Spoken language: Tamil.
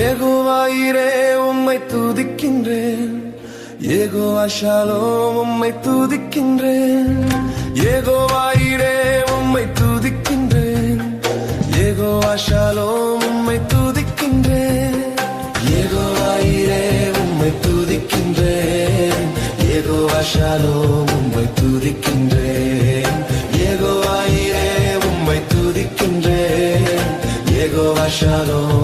யெகோவாயிரே உம்மை துதிக்கின்றேன், யெகோவா ஷாலோம் உம்மை துதிக்கின்றேன். யெகோவாயிரே உம்மை துதிக்கின்றேன், யெகோவா ஷாலோம் உம்மை துதிக்கின்றேன். யெகோவாயிரே உம்மை துதிக்கின்றேன், யெகோவா ஷாலோம் உம்மை துதிக்கின்றேன். யெகோவாயிரே உம்மை துதிக்கின்றேன், யெகோவா ஷாலோம்